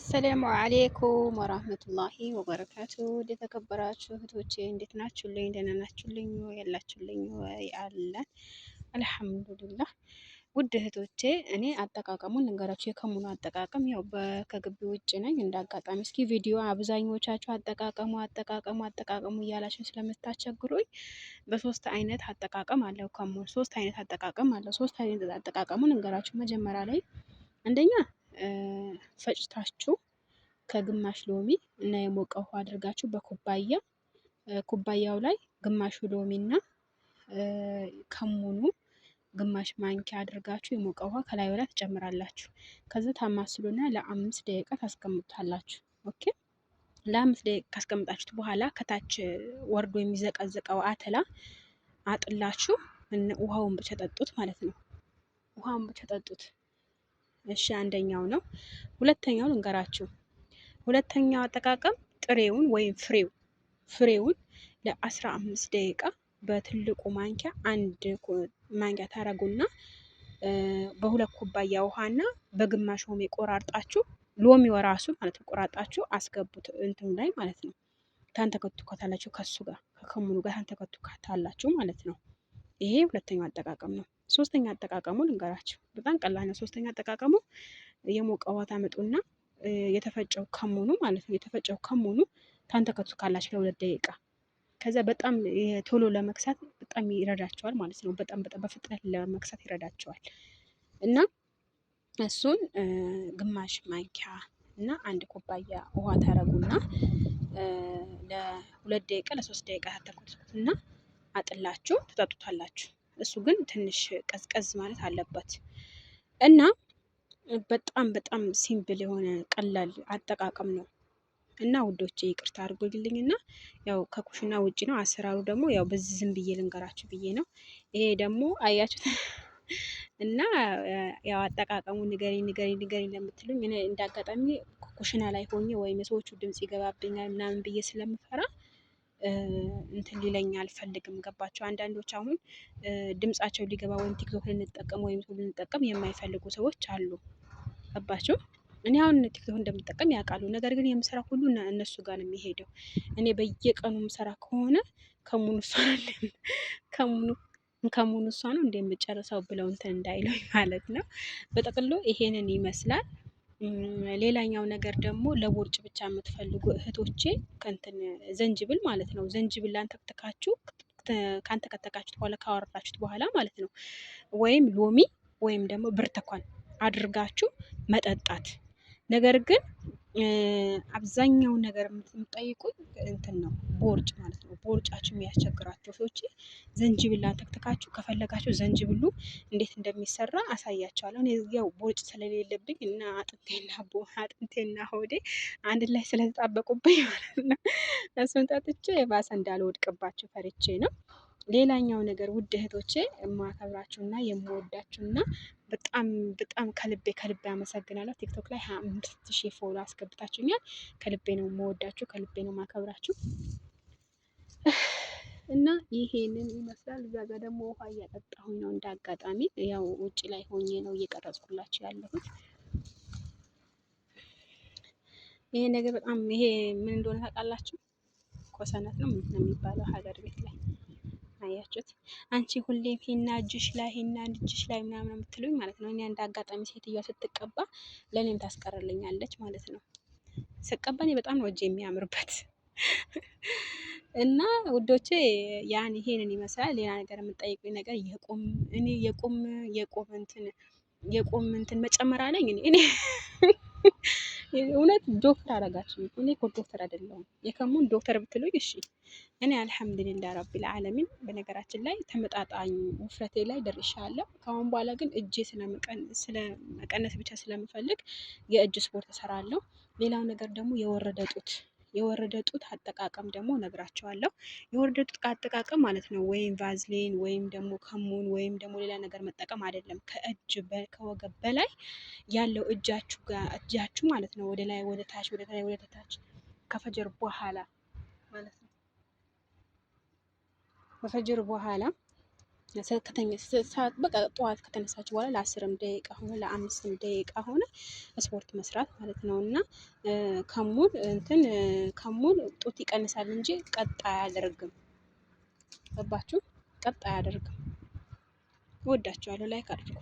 አሰላሙ አሌይኩም ወራህመቱላሂ ወበረካቱ። የተከበራችሁ እህቶቼ እንዴት ናችሁልኝ? ደህና ናችሁልኝ ወይ? ያላችሁልኝ ወይ? አለን አልሐምዱሊላህ። ውድ እህቶቼ እኔ አጠቃቀሙን ልንገራችሁ። የከሙኑ አጠቃቀም ያው ከግቢ ውጭ ነኝ እንደ አጋጣሚ። እስኪ ቪዲዮ አብዛኞቻችሁ አጠቃቀሙ እያላችሁ ስለምታስቸግሩኝ በሶስት አይነት አጠቃቀም አለው ከሙን። ሶስት አይነት አጠቃቀም አለው። ሶስት አይነት አጠቃቀሙን ልንገራችሁ። መጀመሪያ ላይ አንደኛ ፈጭታችሁ ከግማሽ ሎሚ እና የሞቀ ውሃ አድርጋችሁ ኩባያው ላይ ግማሹ ሎሚ እና ከሙኑ ግማሽ ማንኪያ አድርጋችሁ የሞቀ ውሃ ከላይ ወዲያ ትጨምራላችሁ። ከዛ ታማስሉና ለአምስት ደቂቃ ታስቀምጡታላችሁ። ኦኬ። ለአምስት ደቂቃ ካስቀምጣችሁት በኋላ ከታች ወርዶ የሚዘቀዘቀው አተላ አጥላችሁ ውሃውን ብቻ ጠጡት ማለት ነው። ውሃውን ብቻ ጠጡት። እሺ፣ አንደኛው ነው። ሁለተኛው ልንገራችሁ። ሁለተኛው አጠቃቀም ጥሬውን ወይም ፍሬውን ለ15 ደቂቃ በትልቁ ማንኪያ አንድ ማንኪያ ታረጉና በሁለት ኩባያ ውሃና በግማሽ ሎሚ ቆራርጣችሁ ሎሚው ራሱ ማለት ነው ቆራርጣችሁ አስገቡት እንትኑ ላይ ማለት ነው። ታንተከቱከታላችሁ ከሱ ጋር ከከሙኑ ጋር ታንተከቱከታላችሁ ማለት ነው። ይሄ ሁለተኛው አጠቃቀም ነው። ሶስተኛ አጠቃቀሙ ልንገራችሁ። በጣም ቀላል ነው። ሶስተኛ አጠቃቀሙ የሞቀ ውሃ ታመጡና የተፈጨው ከሙኑ ማለት ነው። የተፈጨው ከሙኑ ታንተከቱካላችሁ ለሁለት ደቂቃ። ከዛ በጣም ቶሎ ለመክሳት በጣም ይረዳቸዋል ማለት ነው። በጣም በፍጥነት ለመክሳት ይረዳቸዋል እና እሱን ግማሽ ማንኪያ እና አንድ ኩባያ ውሃ ታረጉና ለሁለት ደቂቃ ለሶስት ደቂቃ ታተኩትና አጥላችሁ ትጠጡታላችሁ። እሱ ግን ትንሽ ቀዝቀዝ ማለት አለበት እና በጣም ሲምፕል የሆነ ቀላል አጠቃቀም ነው እና ውዶቼ ይቅርታ አድርጎልኝ እና ያው ከኩሽና ውጪ ነው አሰራሩ። ደግሞ ያው በዚህ ዝም ብዬ ልንገራችሁ ብዬ ነው። ይሄ ደግሞ አያችሁት እና ያው አጠቃቀሙ ንገሪኝ ለምትሉኝ እኔ እንዳጋጣሚ ኩሽና ላይ ሆኜ ወይም የሰዎቹ ድምጽ ይገባብኛል ምናምን ብዬ ስለምፈራ እንትን ሊለኝ አልፈልግም። ገባቸው? አንዳንዶች አሁን ድምጻቸው ሊገባ ወይም ቲክቶክ ልንጠቀም ወይም ልንጠቀም የማይፈልጉ ሰዎች አሉ። ገባችሁ? እኔ አሁን ቲክቶክ እንደምጠቀም ያውቃሉ። ነገር ግን የምሰራ ሁሉ እነሱ ጋር ነው የሚሄደው። እኔ በየቀኑ የምሰራ ከሆነ ከሙኑ እሷ ነው እንደምጨርሰው ብለው እንትን እንዳይሉኝ ማለት ነው። በጠቅሎ ይሄንን ይመስላል። ሌላኛው ነገር ደግሞ ለቦርጭ ብቻ የምትፈልጉ እህቶቼ ከእንትን ዘንጅብል ማለት ነው። ዘንጅብል አንተክተካችሁ ካንተከተካችሁት በኋላ ካወረዳችሁት በኋላ ማለት ነው ወይም ሎሚ ወይም ደግሞ ብርቱካን አድርጋችሁ መጠጣት። ነገር ግን አብዛኛው ነገር የምትጠይቁኝ እንትን ነው ቦርጭ ማለት ነው። ቦርጫችሁ የሚያስቸግራቸው ሰዎች ዘንጅብል አንተክተካችሁ ከፈለጋችሁ ዘንጅብሉ እንዴት እንደሚሰራ አሳያቸዋለሁ። እኔ ያው ቦርጭ ስለሌለብኝ እና አጥንቴና ሆዴ አንድ ላይ ስለተጣበቁብኝ ማለት ነው እሱን ጠጥቼ የባሰ እንዳልወድቅባችሁ ፈርቼ ነው። ሌላኛው ነገር ውድ እህቶቼ የማከብራችሁና የምወዳችሁና በጣም ከልቤ አመሰግናለሁ። ቲክቶክ ላይ 25,000 ፎሎ አስገብታችሁኛል። ከልቤ ነው የምወዳችሁ፣ ከልቤ ነው የማከብራችሁ እና ይሄንን ይመስላል። እዛ ጋር ደግሞ ውሃ እያጠጣሁኝ ነው እንዳጋጣሚ። ያው ውጭ ላይ ሆኜ ነው እየቀረጽኩላችሁ ያለሁት። ይሄ ነገር በጣም ይሄ ምን እንደሆነ ታውቃላችሁ? ኮሰነት ነው ምንድን ነው የሚባለው ሀገር ቤት ላይ አያችሁት? አንቺ ሁሌም ሂና እጅሽ ላይ ምናምን የምትሉኝ ማለት ነው። እኔ አንድ አጋጣሚ ሴትዮዋ ስትቀባ ለእኔም ታስቀርልኛለች ማለት ነው። ስቀባኔ በጣም ነው እጄ የሚያምርበት እና ውዶቼ ያን ይሄንን ይመስላል። ሌላ ነገር የምጠይቁኝ ነገር የቁም እንትን መጨመር አለኝ እኔ እውነት ዶክተር አረጋችሁ። እኔ እኮ ዶክተር አይደለሁም። የከሙን ዶክተር ብትሉኝ እሺ። እኔ አልሐምዱሊላህ ረቢል ዓለሚን በነገራችን ላይ ተመጣጣኝ ውፍረቴ ላይ ደርሻለሁ። ከአሁን በኋላ ግን እጄ ስለመቀነስ ብቻ ስለምፈልግ የእጅ ስፖርት እሰራለሁ። ሌላው ነገር ደግሞ የወረደ ጡት አጠቃቀም ደግሞ ነግራቸዋለሁ። የወረደ ጡት አጠቃቀም ማለት ነው ወይም ቫዝሊን ወይም ደግሞ ከሙን ወይም ደግሞ ሌላ ነገር መጠቀም አይደለም። ከወገብ በላይ ያለው እጃችሁ ማለት ነው ወደ ላይ ወደ ታች ከፈጀር በኋላ ማለት ነው። ከፈጀር በኋላ ሰዓት በቃ ጠዋት ከተነሳችሁ በኋላ ለ10ም ደቂቃ ሆነ ለ5ም ደቂቃ ሆነ ስፖርት መስራት ማለት ነው። እና ከሙል ጡት ይቀንሳል እንጂ ቀጥ አያደርግም። ገባችሁ? ቀጥ አያደርግም። እወዳችኋለሁ። ላይክ አድርጉ።